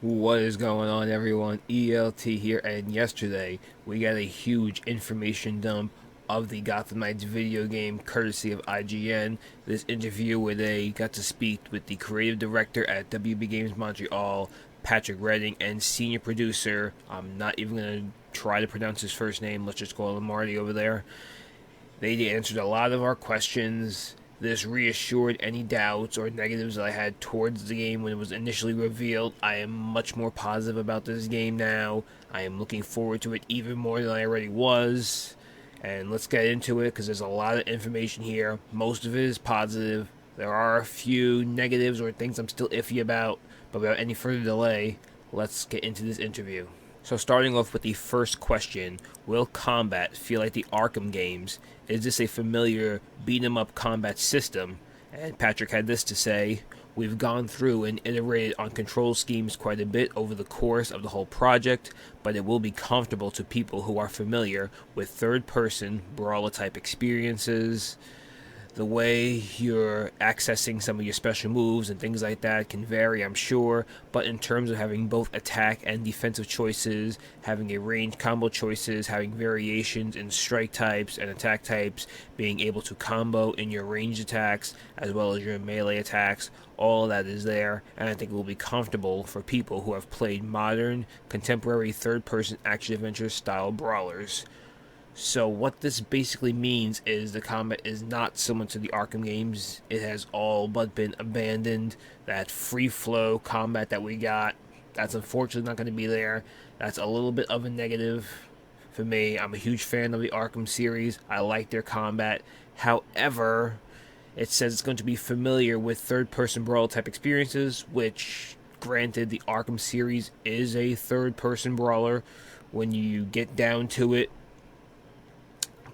What is going on, everyone? ELT here, and yesterday we got a huge information dump of the Gotham Knights video game courtesy of IGN. This interview where they got to speak with the creative director at WB Games Montreal, Patrick Redding, and senior producer. I'm not even going to try to pronounce his first name, let's just call him Marty over there. They answered a lot of our questions. This reassured any doubts or negatives that I had towards the game when it was initially revealed. I am much more positive about this game now. I am looking forward to it even more than I already was. And let's get into it because there's a lot of information here. Most of it is positive. There are a few negatives or things I'm still iffy about. But without any further delay, let's get into this interview. So starting off with the first question, will combat feel like the Arkham games? Is this a familiar beat-em-up combat system? And Patrick had this to say: we've gone through and iterated on control schemes quite a bit over the course of the whole project, but it will be comfortable to people who are familiar with third-person brawler-type experiences. The way you're accessing some of your special moves and things like that can vary, I'm sure, but in terms of having both attack and defensive choices, having a range combo choices, having variations in strike types and attack types, being able to combo in your ranged attacks as well as your melee attacks, all of that is there, and I think it will be comfortable for people who have played modern, contemporary third-person action-adventure style brawlers. So what this basically means is the combat is not similar to the Arkham games. It has all but been abandoned. That free flow combat that we got, that's unfortunately not going to be there. That's a little bit of a negative for me. I'm a huge fan of the Arkham series. I like their combat. However, it says it's going to be familiar with third-person brawl type experiences, which, granted, the Arkham series is a third-person brawler when you get down to it.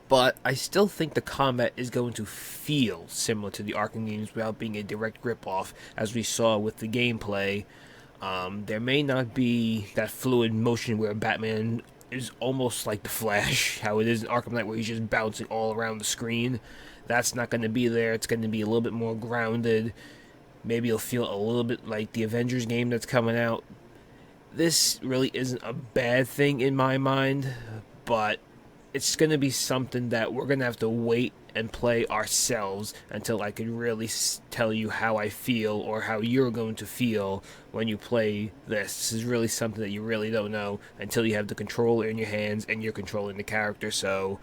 But I still think the combat is going to feel similar to the Arkham games without being a direct rip-off, as we saw with the gameplay. There may not be that fluid motion where Batman is almost like the Flash, how it is in Arkham Knight, where he's just bouncing all around the screen. That's not going to be there. It's going to be a little bit more grounded. Maybe it'll feel a little bit like the Avengers game that's coming out. This really isn't a bad thing in my mind, but it's going to be something that we're going to have to wait and play ourselves until I can really tell you how I feel or how you're going to feel when you play this. This is really something that you really don't know until you have the controller in your hands and you're controlling the character. So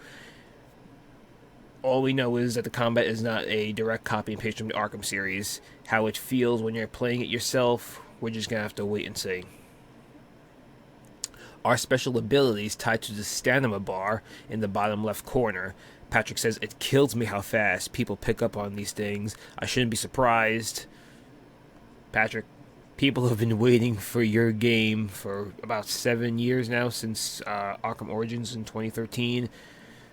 all we know is that the combat is not a direct copy and paste from the Arkham series. How it feels when you're playing it yourself, we're just going to have to wait and see. Our special abilities tied to the stamina bar in the bottom left corner. Patrick says, it kills me how fast people pick up on these things. I shouldn't be surprised. Patrick, people have been waiting for your game for about 7 years now, since Arkham Origins in 2013.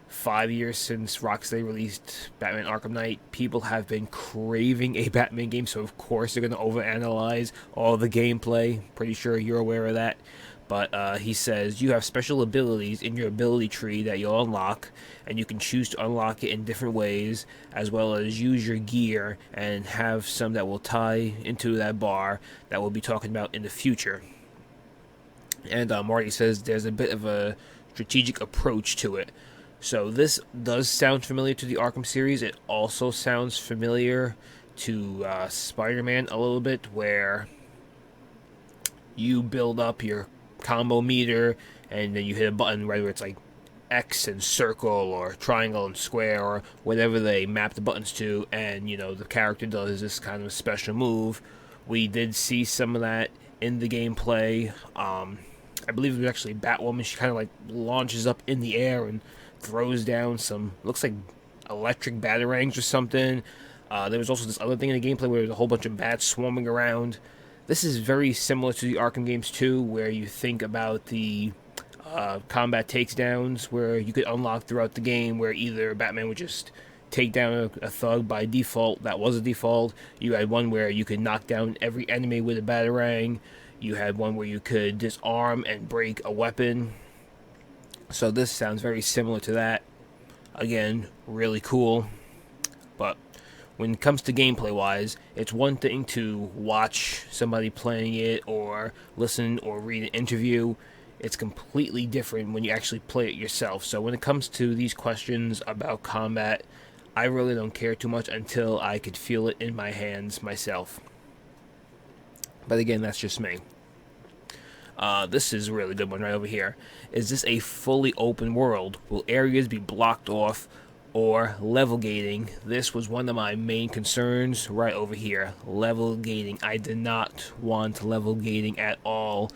5 years since Rocksteady released Batman Arkham Knight. People have been craving a Batman game, so of course they're going to overanalyze all the gameplay. Pretty sure you're aware of that. But he says, you have special abilities in your ability tree that you'll unlock, and you can choose to unlock it in different ways, as well as use your gear and have some that will tie into that bar that we'll be talking about in the future. And Marty says there's a bit of a strategic approach to it. So this does sound familiar to the Arkham series. It also sounds familiar to Spider-Man a little bit, where you build up your combo meter and then you hit a button, whether it's like X and circle or triangle and square or whatever they map the buttons to, and you know the character does this kind of special move. We did see some of that in the gameplay. I believe it was actually Batwoman. She kind of like launches up in the air and throws down some, looks like electric batarangs or something. There was also this other thing in the gameplay where there's a whole bunch of bats swarming around. This is very similar to the Arkham games too, where you think about the combat takedowns, where you could unlock throughout the game, where either Batman would just take down a thug by default. That was a default. You had one where you could knock down every enemy with a batarang. You had one where you could disarm and break a weapon. So this sounds very similar to that. Again, really cool. But when it comes to gameplay wise, it's one thing to watch somebody playing it or listen or read an interview. It's completely different when you actually play it yourself. So when it comes to these questions about combat, I really don't care too much until I could feel it in my hands myself. But again, that's just me. This is a really good one right over here. Is this a fully open world? Will areas be blocked off or level gating? This was one of my main concerns right over here. Level gating. I did not want level gating at all.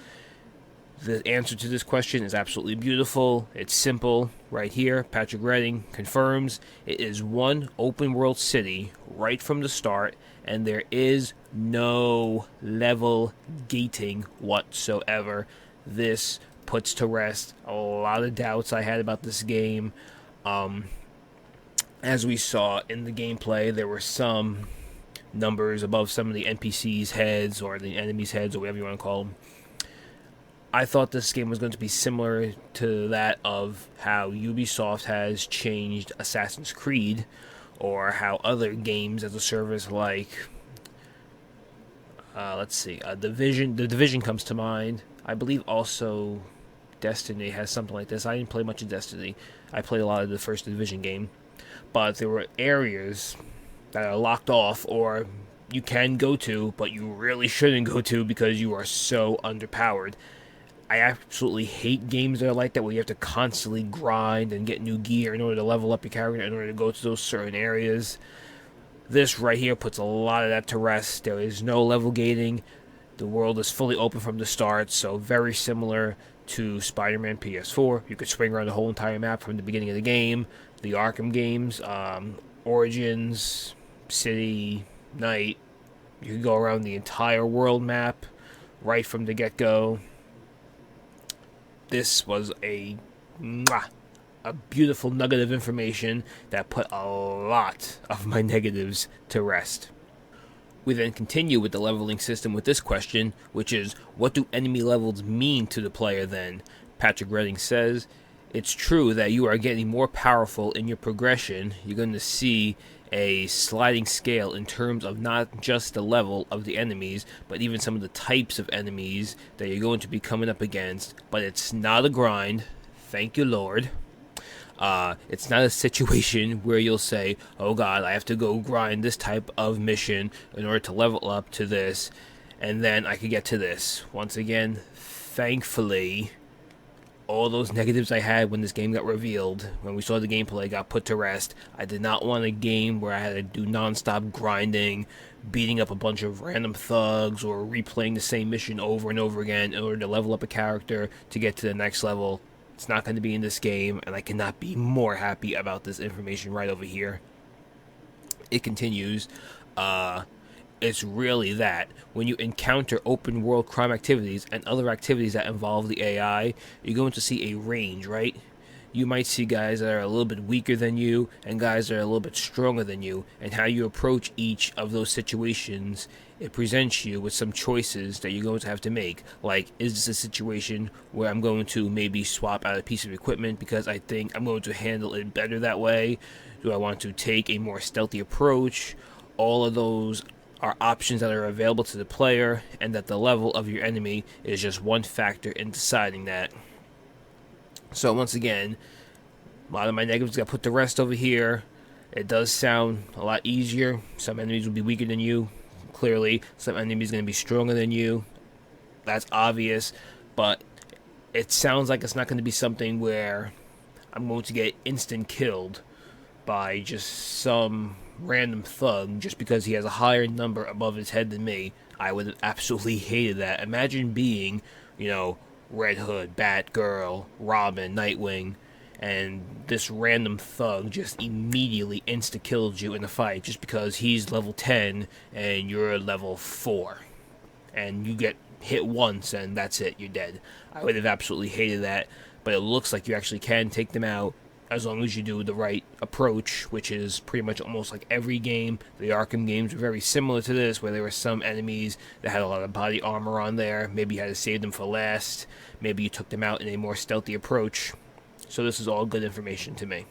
The answer to this question is absolutely beautiful. It's simple. Right here, Patrick Redding confirms it is one open world city right from the start, and there is no level gating whatsoever. This puts to rest a lot of doubts I had about this game. As we saw in the gameplay, there were some numbers above some of the NPCs' heads, or the enemies' heads, or whatever you want to call them. I thought this game was going to be similar to that of how Ubisoft has changed Assassin's Creed, or how other games as a service like, The Division comes to mind. I believe also Destiny has something like this. I didn't play much of Destiny. I played a lot of the first Division game. But there were areas that are locked off, or you can go to, but you really shouldn't go to because you are so underpowered. I absolutely hate games that are like that, where you have to constantly grind and get new gear in order to level up your character, in order to go to those certain areas. This right here puts a lot of that to rest. There is no level gating. The world is fully open from the start, so very similar to Spider-Man PS4. You could swing around the whole entire map from the beginning of the game. The Arkham games, Origins, City, Night. You could go around the entire world map right from the get-go. This was a beautiful nugget of information that put a lot of my negatives to rest. We then continue with the leveling system with this question, which is, what do enemy levels mean to the player then? Patrick Redding says, it's true that you are getting more powerful in your progression. You're going to see a sliding scale in terms of not just the level of the enemies, but even some of the types of enemies that you're going to be coming up against. But it's not a grind. Thank you, Lord. It's not a situation where you'll say, oh god, I have to go grind this type of mission in order to level up to this, and then I could get to this. Once again, thankfully, all those negatives I had when this game got revealed, when we saw the gameplay, got put to rest. I did not want a game where I had to do non-stop grinding, beating up a bunch of random thugs, or replaying the same mission over and over again in order to level up a character to get to the next level. It's not going to be in this game, and I cannot be more happy about this information right over here. It continues. It's really that when you encounter open world crime activities and other activities that involve the AI, you're going to see a range, right? You might see guys that are a little bit weaker than you and guys that are a little bit stronger than you, and how you approach each of those situations, it presents you with some choices that you're going to have to make. Like, is this a situation where I'm going to maybe swap out a piece of equipment because I think I'm going to handle it better that way? Do I want to take a more stealthy approach? All of those are options that are available to the player, and that the level of your enemy is just one factor in deciding that. So once again, a lot of my negatives got put to rest over here. It does sound a lot easier. Some enemies will be weaker than you, clearly. Some enemies are going to be stronger than you. That's obvious. But it sounds like it's not going to be something where I'm going to get instant killed by just some random thug just because he has a higher number above his head than me. I would have absolutely hated that. Imagine being, Red Hood, Batgirl, Robin, Nightwing, and this random thug just immediately insta-kills you in a fight just because he's level 10 and you're level 4. And you get hit once and that's it, you're dead. I would have absolutely hated that, but it looks like you actually can take them out as long as you do the right approach, which is pretty much almost like every game. The Arkham games were very similar to this, where there were some enemies that had a lot of body armor on there. Maybe you had to save them for last. Maybe you took them out in a more stealthy approach. So this is all good information to me.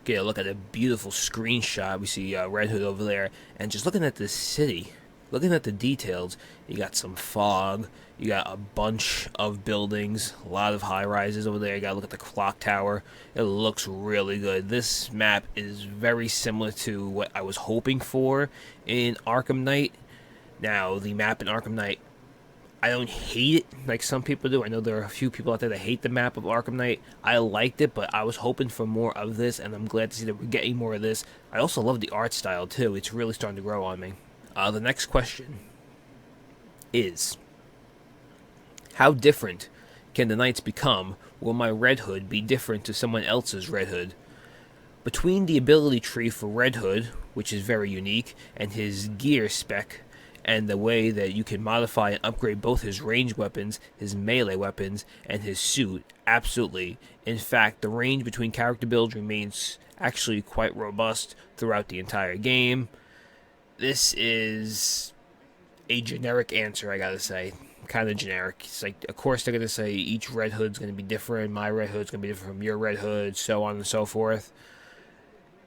get a look at a beautiful screenshot. We see Red Hood over there, and just looking at this city, looking at the details, you got some fog, you got a bunch of buildings, a lot of high-rises over there. You gotta look at the clock tower. It looks really good. This map is very similar to what I was hoping for in Arkham Knight. Now, the map in Arkham Knight, I don't hate it like some people do. I know there are a few people out there that hate the map of Arkham Knight. I liked it, but I was hoping for more of this, and I'm glad to see that we're getting more of this. I also love the art style, too. It's really starting to grow on me. The next question is, how different can the Knights become? Will my Red Hood be different to someone else's Red Hood? Between the ability tree for Red Hood, which is very unique, and his gear spec, and the way that you can modify and upgrade both his ranged weapons, his melee weapons, and his suit, absolutely. In fact, the range between character builds remains actually quite robust throughout the entire game. This is a generic answer, I gotta say. Kind of generic. It's like, of course, they're gonna say each Red Hood's gonna be different. My Red Hood's gonna be different from your Red Hood, so on and so forth.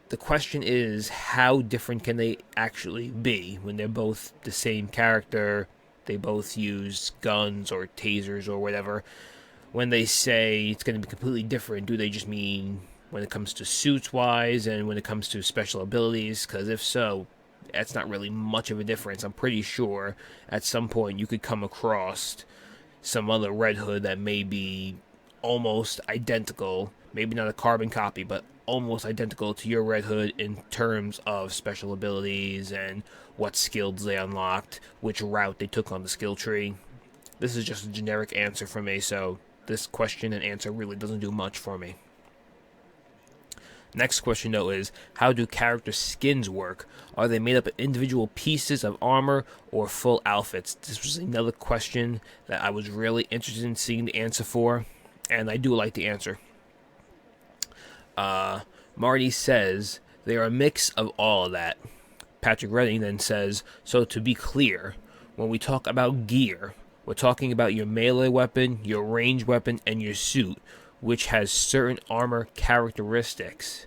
The question is, how different can they actually be when they're both the same character? They both use guns or tasers or whatever. When they say it's going to be completely different, do they just mean when it comes to suits-wise and when it comes to special abilities? Because if so, that's not really much of a difference. I'm pretty sure at some point you could come across some other Red Hood that may be almost identical. Maybe not a carbon copy, but almost identical to your Red Hood in terms of special abilities and what skills they unlocked, which route they took on the skill tree. This is just a generic answer for me, so this question and answer really doesn't do much for me. Next question, though, is how do character skins work? Are they made up of individual pieces of armor or full outfits? This was another question that I was really interested in seeing the answer for, and I do like the answer. Marty says they are a mix of all of that. Patrick Redding then says, so to be clear, when we talk about gear, we're talking about your melee weapon, your ranged weapon, and your suit, which has certain armor characteristics.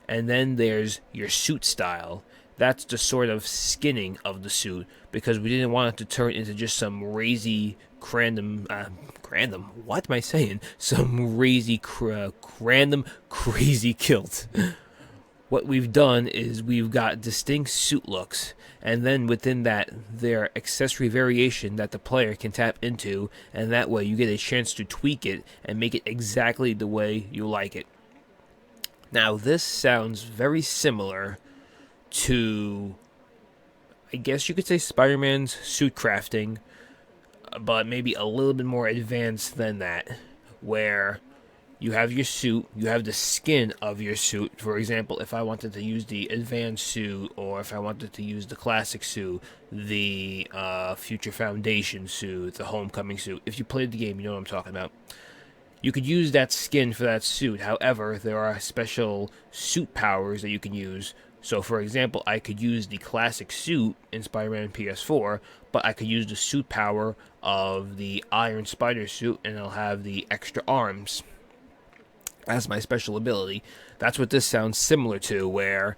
And then there's your suit style. That's the sort of skinning of the suit, because we didn't want it to turn into just some random, what am I saying? Some random, crazy kilt. What we've done is we've got distinct suit looks, and then within that, there are accessory variation that the player can tap into, and that way you get a chance to tweak it and make it exactly the way you like it. Now, this sounds very similar to, I guess you could say, Spider-Man's suit crafting, but maybe a little bit more advanced than that, where you have your suit, you have the skin of your suit. For example, if I wanted to use the advanced suit, or if I wanted to use the classic suit, the Future Foundation suit, the Homecoming suit, if you played the game, you know what I'm talking about. You could use that skin for that suit. However, there are special suit powers that you can use. So, for example, I could use the classic suit in Spider-Man PS4, but I could use the suit power of the Iron Spider suit, and I'll have the extra arms as my special ability. That's what this sounds similar to, where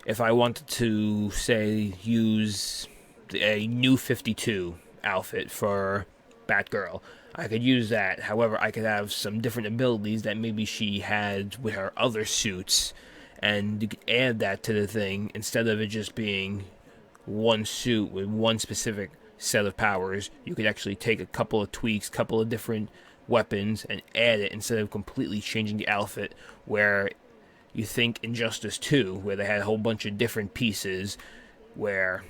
if I wanted to, say, use a New 52 outfit for Batgirl, I could use that. However, I could have some different abilities that maybe she had with her other suits, and you could add that to the thing instead of it just being one suit with one specific set of powers. You could actually take a couple of tweaks, couple of different weapons, and add it instead of completely changing the outfit, where you think Injustice 2, where they had a whole bunch of different pieces, where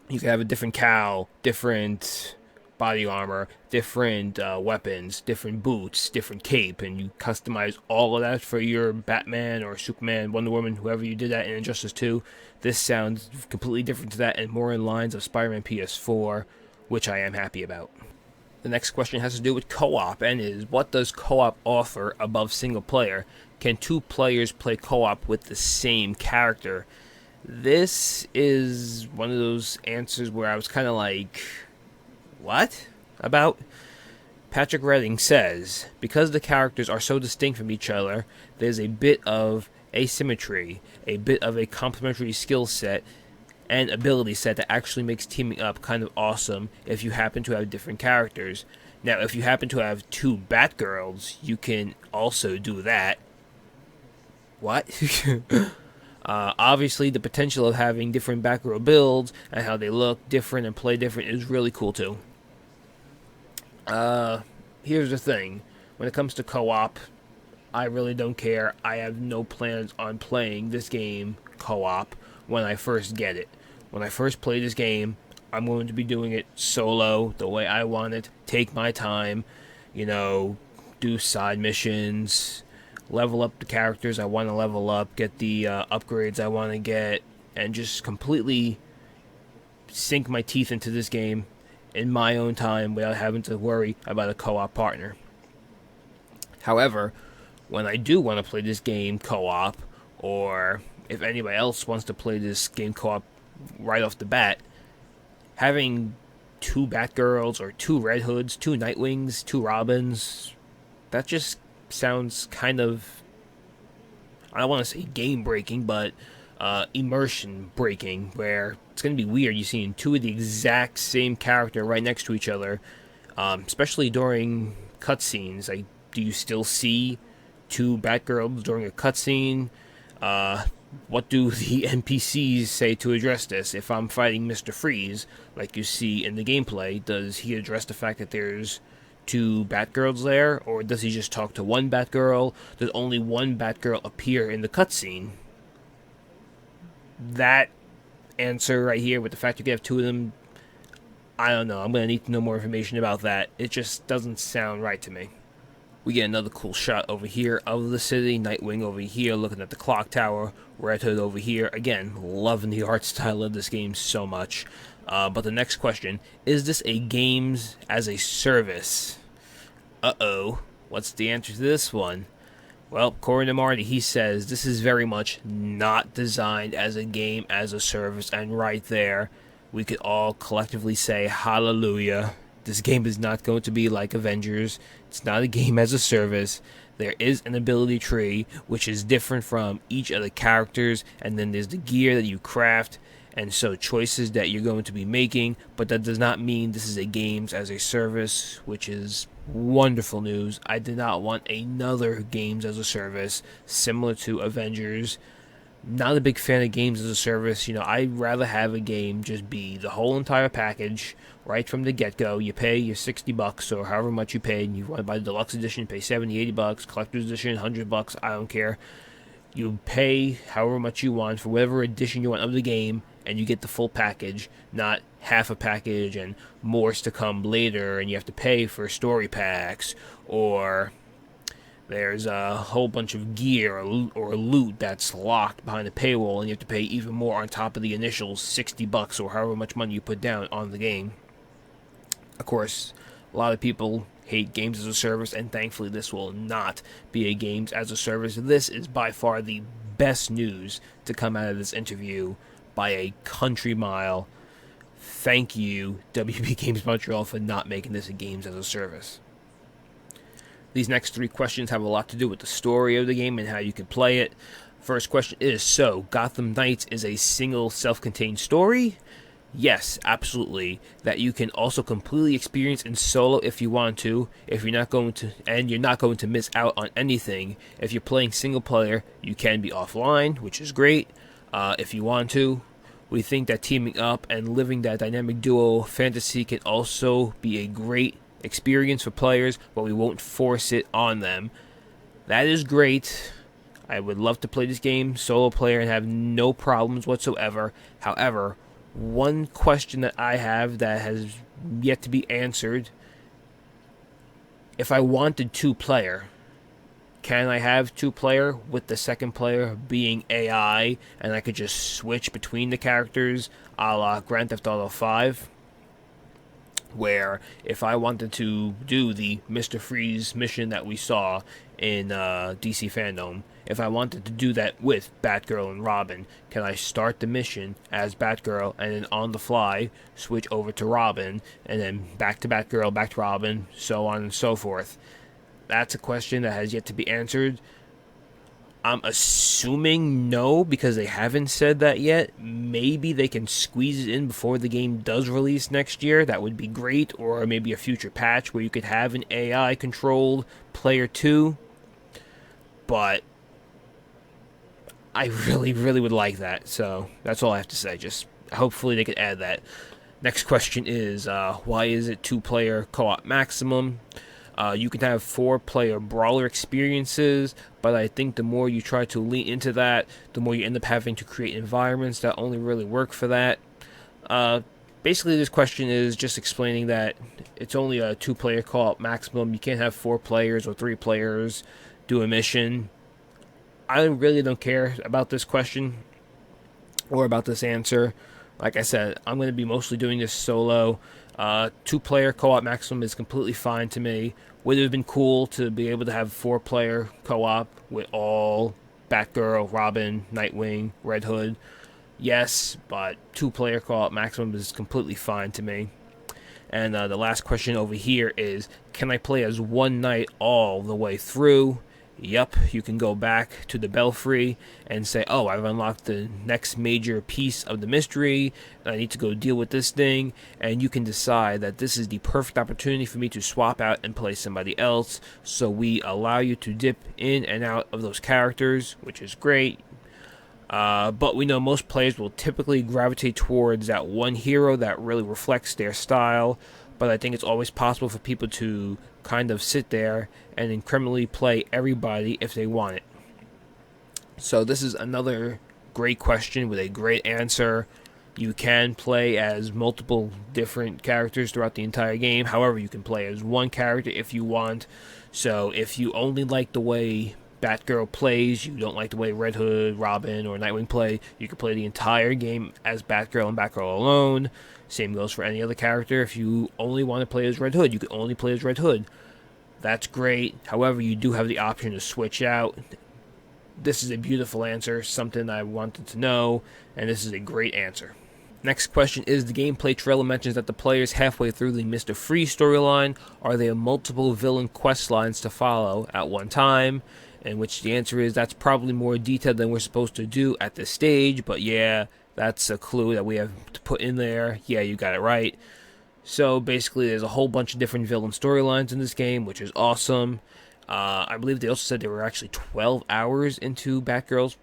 you could have a different cowl, different body armor, different weapons, different boots, different cape, and you customize all of that for your Batman or Superman, Wonder Woman, whoever you did that in Injustice 2. This sounds completely different to that and more in lines of Spider-Man PS4, which I am happy about. The next question has to do with co-op, and is, what does co-op offer above single player? Can two players play co-op with the same character? This is one of those answers where I was kind of like, what? About? Patrick Redding says, because the characters are so distinct from each other, there's a bit of asymmetry, a bit of a complementary skill set and ability set that actually makes teaming up kind of awesome if you happen to have different characters. Now, if you happen to have two Batgirls, you can also do that. What? Obviously, the potential of having different Batgirl builds and how they look different and play different is really cool too. Here's the thing. When it comes to co-op, I really don't care. I have no plans on playing this game co-op when I first get it. When I first play this game, I'm going to be doing it solo, the way I want it, take my time, do side missions, level up the characters I want to level up, get the upgrades I want to get, and just completely sink my teeth into this game in my own time without having to worry about a co-op partner. However, when I do want to play this game co-op, or if anybody else wants to play this game co-op right off the bat, having two Batgirls or two Red Hoods, two Nightwings, two Robins, that just sounds kind of, I don't want to say game breaking, but immersion breaking, where it's going to be weird you seeing two of the exact same character right next to each other, especially during cutscenes. Like, do you still see two Batgirls during a cutscene? What do the NPCs say to address this? If I'm fighting Mr. Freeze, like you see in the gameplay, does he address the fact that there's two Batgirls there? Or does he just talk to one Batgirl? Does only one Batgirl appear in the cutscene? That answer right here, with the fact you can have two of them, I don't know. I'm going to need to know more information about that. It just doesn't sound right to me. We get another cool shot over here of the city. Nightwing over here looking at the clock tower. Red Hood over here. Again, loving the art style of this game so much. But the next question, is this a games as a service? Uh-oh. What's the answer to this one? Well, according to Marty, he says this is very much not designed as a game as a service. And right there, we could all collectively say hallelujah. This game is not going to be like Avengers. It's not a game as a service. There is an ability tree, which is different from each of the characters, and then there's the gear that you craft, and so choices that you're going to be making, but that does not mean this is a games as a service, which is wonderful news. I did not want another games as a service similar to Avengers. Not a big fan of games as a service. I'd rather have a game just be the whole entire package right from the get-go. You pay your $60 or however much you paid, and you want to buy the deluxe edition, pay $70, $80, collector's edition, $100, I don't care. You pay however much you want for whatever edition you want of the game, and you get the full package, not half a package and more's to come later, and you have to pay for story packs, or there's a whole bunch of gear or loot that's locked behind the paywall, and you have to pay even more on top of the initial $60 or however much money you put down on the game. Of course, a lot of people hate games as a service, and thankfully this will not be a games as a service. This is by far the best news to come out of this interview by a country mile. Thank you, WB Games Montreal, for not making this a games as a service. These next three questions have a lot to do with the story of the game and how you can play it. First question is, so Gotham Knights is a single self-contained story? Yes, absolutely. That you can also completely experience in solo if you want to. If you're not going to, and you're not going to miss out on anything. If you're playing single player, you can be offline, which is great. If you want to. We think that teaming up and living that dynamic duo fantasy can also be a great experience for players, but we won't force it on them. That is great. I would love to play this game solo player and have no problems whatsoever. However, one question that I have that has yet to be answered: if I wanted two player, can I have two player with the second player being AI and I could just switch between the characters a la Grand Theft Auto 5? Where if I wanted to do the Mr. Freeze mission that we saw in DC Fandom, if I wanted to do that with Batgirl and Robin, can I start the mission as Batgirl and then on the fly switch over to Robin and then back to Batgirl, back to Robin, so on and so forth? That's a question that has yet to be answered. I'm assuming no, because they haven't said that yet. Maybe they can squeeze it in before the game does release next year. That would be great. Or maybe a future patch where you could have an AI-controlled player too. But I really, really would like that. So that's all I have to say. Just hopefully they could add that. Next question is, why is it 2-player co-op maximum? You can have 4-player brawler experiences, but I think the more you try to lean into that, the more you end up having to create environments that only really work for that. Basically, this question is just explaining that it's only a 2-player co-op maximum. You can't have 4 players or 3 players do a mission. I really don't care about this question or about this answer. Like I said, I'm going to be mostly doing this solo. 2-player co-op maximum is completely fine to me. Would it have been cool to be able to have 4-player co-op with all Batgirl, Robin, Nightwing, Red Hood? Yes, but 2-player co-op maximum is completely fine to me. And the last question over here is, can I play as one knight all the way through? Yep, you can go back to the Belfry and say, oh, I've unlocked the next major piece of the mystery, and I need to go deal with this thing, and you can decide that this is the perfect opportunity for me to swap out and play somebody else, so we allow you to dip in and out of those characters, which is great. But we know most players will typically gravitate towards that one hero that really reflects their style, but I think it's always possible for people to kind of sit there and incrementally play everybody if they want it. So this is another great question with a great answer. You can play as multiple different characters throughout the entire game. However, you can play as one character if you want. So if you only like the way Batgirl plays, you don't like the way Red Hood, Robin, or Nightwing play, you can play the entire game as Batgirl and Batgirl alone. Same goes for any other character. If you only want to play as Red Hood, you can only play as Red Hood. That's great. However, you do have the option to switch out. This is a beautiful answer, something I wanted to know, and this is a great answer. Next question is, the gameplay trailer mentions that the players halfway through the Mr. Freeze storyline, are there multiple villain quest lines to follow at one time? In which the answer is, that's probably more detailed than we're supposed to do at this stage, but yeah, that's a clue that we have to put in there. Yeah, you got it right. So basically, there's a whole bunch of different villain storylines in this game, which is awesome. I believe they also said they were actually 12 hours into Batgirl's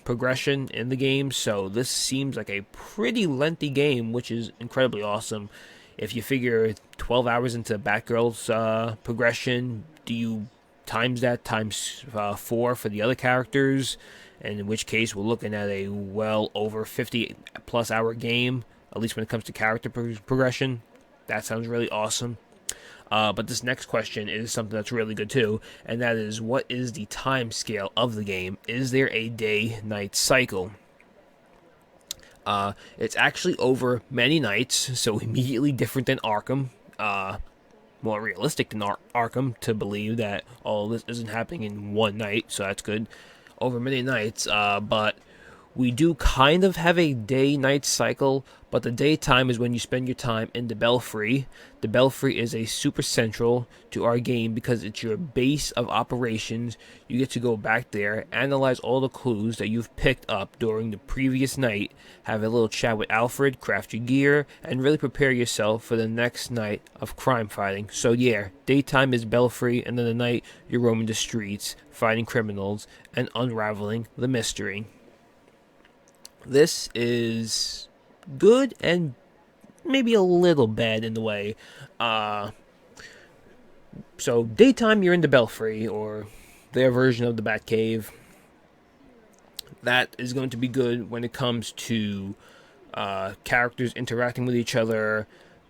progression in the game, so this seems like a pretty lengthy game, which is incredibly awesome. If you figure 12 hours into Batgirl's progression, do you times that times 4 for the other characters? And in which case, we're looking at a well over 50-plus hour game, at least when it comes to character progression. That sounds really awesome. But this next question is something that's really good too, and that is, what is the time scale of the game? Is there a day-night cycle? It's actually over many nights, so immediately different than Arkham. More realistic than Arkham to believe that all this isn't happening in one night, so that's good. Over many nights, but we do kind of have a day-night cycle, but the daytime is when you spend your time in the Belfry. The Belfry is a super central to our game because it's your base of operations. You get to go back there, analyze all the clues that you've picked up during the previous night, have a little chat with Alfred, craft your gear, and really prepare yourself for the next night of crime fighting. So yeah, daytime is Belfry, and then the night you're roaming the streets, fighting criminals, and unraveling the mystery. This is good and maybe a little bad in the way. So daytime, you're in the Belfry, or their version of the Batcave. That is going to be good when it comes to characters interacting with each other,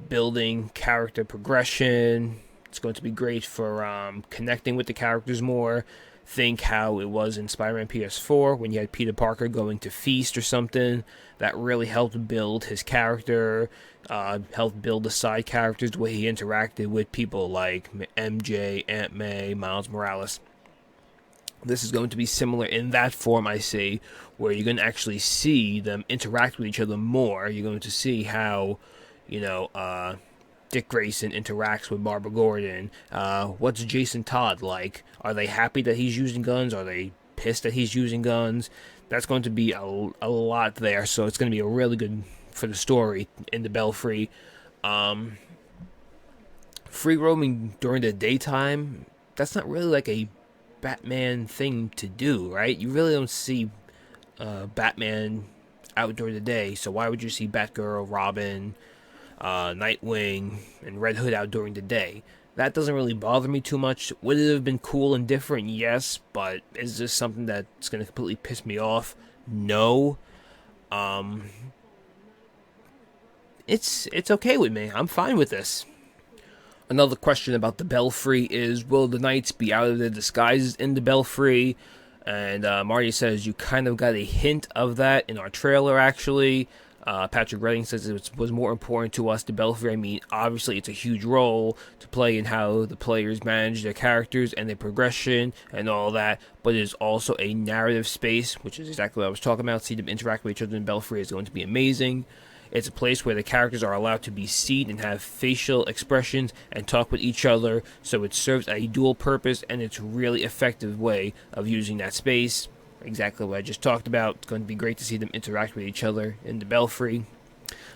building character progression. It's going to be great for connecting with the characters more. Think how it was in Spider-Man PS4 when you had Peter Parker going to Feast or something. That really helped build his character, helped build the side characters, the way he interacted with people like MJ, Aunt May, Miles Morales. This is going to be similar in that form, I see, where you're going to actually see them interact with each other more. You're going to see how, you know, Dick Grayson interacts with Barbara Gordon. What's Jason Todd like? Are they happy that he's using guns? Are they pissed that he's using guns? That's going to be a lot there, so it's going to be a really good for the story in the Belfry. Free roaming during the daytime, that's not really like a Batman thing to do, right? You really don't see Batman out during the day, so why would you see Batgirl, Robin, Nightwing, and Red Hood out during the day? That doesn't really bother me too much. Would it have been cool and different? Yes, but is this something that's going to completely piss me off? No. It's okay with me. I'm fine with this. Another question about the Belfry is, will the Knights be out of their disguises in the Belfry? And Marty says, you kind of got a hint of that in our trailer, actually. Patrick Redding says it was more important to us, the Belfry. I mean, obviously it's a huge role to play in how the players manage their characters and their progression and all that, but it is also a narrative space, which is exactly what I was talking about. See them interact with each other in Belfry is going to be amazing. It's a place where the characters are allowed to be seen and have facial expressions and talk with each other, so it serves a dual purpose, and it's a really effective way of using that space. Exactly what I just talked about. It's going to be great to see them interact with each other in the Belfry.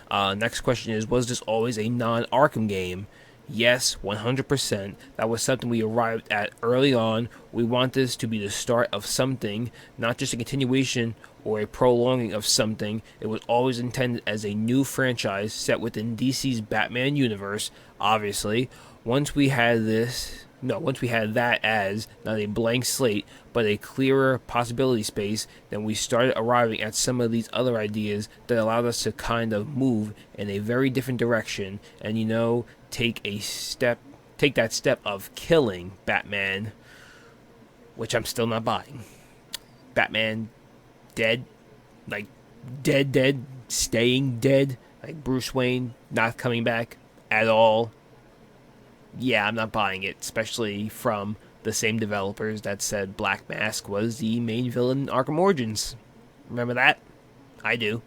Next question is, was this always a non-Arkham game? Yes, 100%. That was something we arrived at early on. We want this to be the start of something, not just a continuation or a prolonging of something. It was always intended as a new franchise set within DC's Batman universe, obviously. Once we had that as not a blank slate, but a clearer possibility space, then we started arriving at some of these other ideas that allowed us to kind of move in a very different direction and, you know, take that step of killing Batman, which I'm still not buying. Batman dead, like dead, staying dead, like Bruce Wayne not coming back at all. Yeah, I'm not buying it, especially from the same developers that said Black Mask was the main villain in Arkham Origins. Remember that? I do.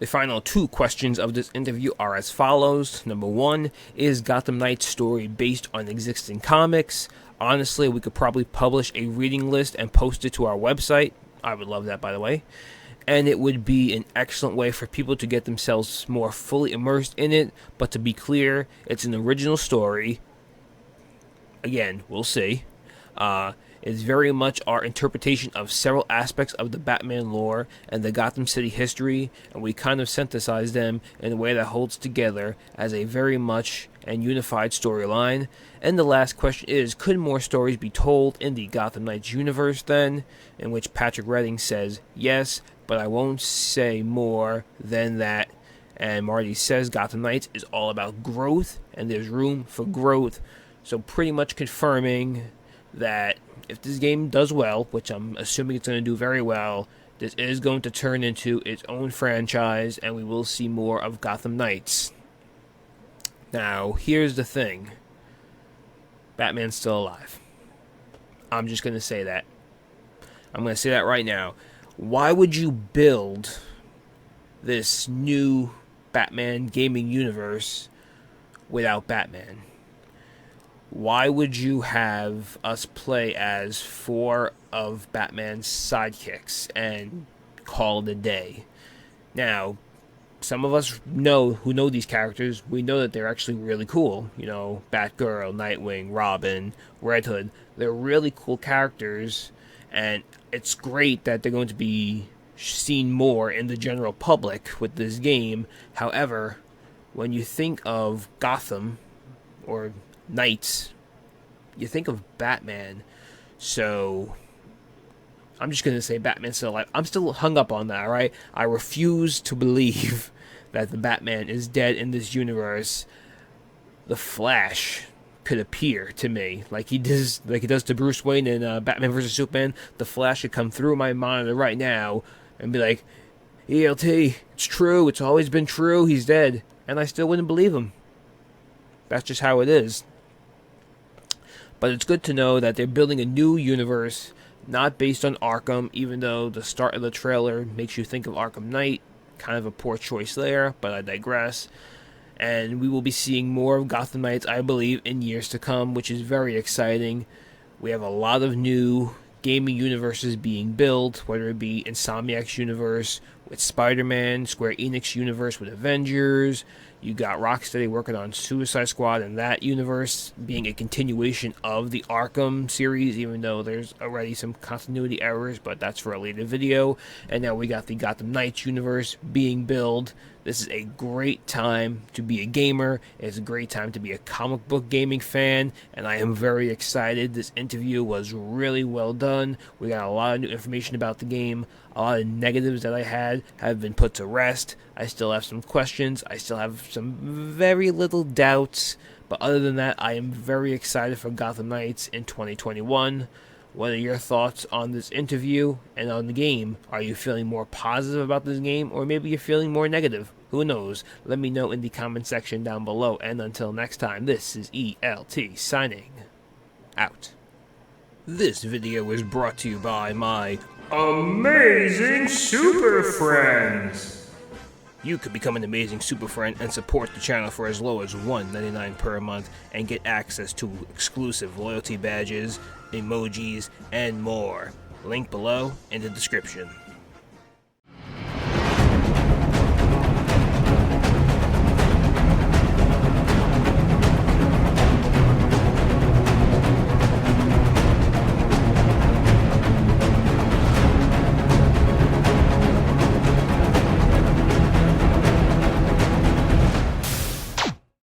The final two questions of this interview are as follows. Number one, is Gotham Knights story based on existing comics? Honestly, we could probably publish a reading list and post it to our website. I would love that, by the way. And it would be an excellent way for people to get themselves more fully immersed in it. But to be clear, it's an original story. Again, we'll see. It's very much our interpretation of several aspects of the Batman lore and the Gotham City history, and we kind of synthesize them in a way that holds together as a very much and unified storyline. And the last question is, could more stories be told in the Gotham Knights universe then? In which Patrick Redding says yes, but I won't say more than that. And Marty says Gotham Knights is all about growth, and there's room for growth. So pretty much confirming that if this game does well, which I'm assuming it's going to do very well, this is going to turn into its own franchise, and we will see more of Gotham Knights. Now, here's the thing. Batman's still alive. I'm just going to say that. I'm going to say that right now. Why would you build this new Batman gaming universe without Batman? Why would you have us play as 4 of Batman's sidekicks and call it a day? Now, some of us who know these characters, we know that they're actually really cool. You know, Batgirl, Nightwing, Robin, Red Hood. They're really cool characters, and it's great that they're going to be seen more in the general public with this game. However, when you think of Gotham or Knights, you think of Batman. So I'm just gonna say Batman's still alive. I'm still hung up on that, right? I refuse to believe that the Batman is dead in this universe. The Flash could appear to me like he does to Bruce Wayne in Batman vs Superman. The Flash could come through my monitor right now and be like, ELT, it's true, it's always been true, he's dead. And I still wouldn't believe him. That's just how it is. But it's good to know that they're building a new universe not based on Arkham, even though the start of the trailer makes you think of Arkham Knight. Kind of a poor choice there, but I digress. And we will be seeing more of Gotham Knights, I believe, in years to come, which is very exciting. We have a lot of new gaming universes being built, whether it be Insomniac's universe with Spider-Man, Square Enix universe with Avengers. You got Rocksteady working on Suicide Squad, and that universe being a continuation of the Arkham series, even though there's already some continuity errors, but that's for a later video. And now we got the Gotham Knights universe being built. This is a great time to be a gamer. It's a great time to be a comic book gaming fan, and I am very excited. This interview was really well done. We got a lot of new information about the game. A lot of negatives that I had have been put to rest. I still have some questions. I still have some very little doubts. But other than that, I am very excited for Gotham Knights in 2021. What are your thoughts on this interview and on the game? Are you feeling more positive about this game, or maybe you're feeling more negative? Who knows? Let me know in the comment section down below. And until next time, this is ELT signing out. This video is brought to you by my amazing super friends. You could become an amazing super friend and support the channel for as low as $1.99 per month and get access to exclusive loyalty badges, emojis, and more. Link below in the description.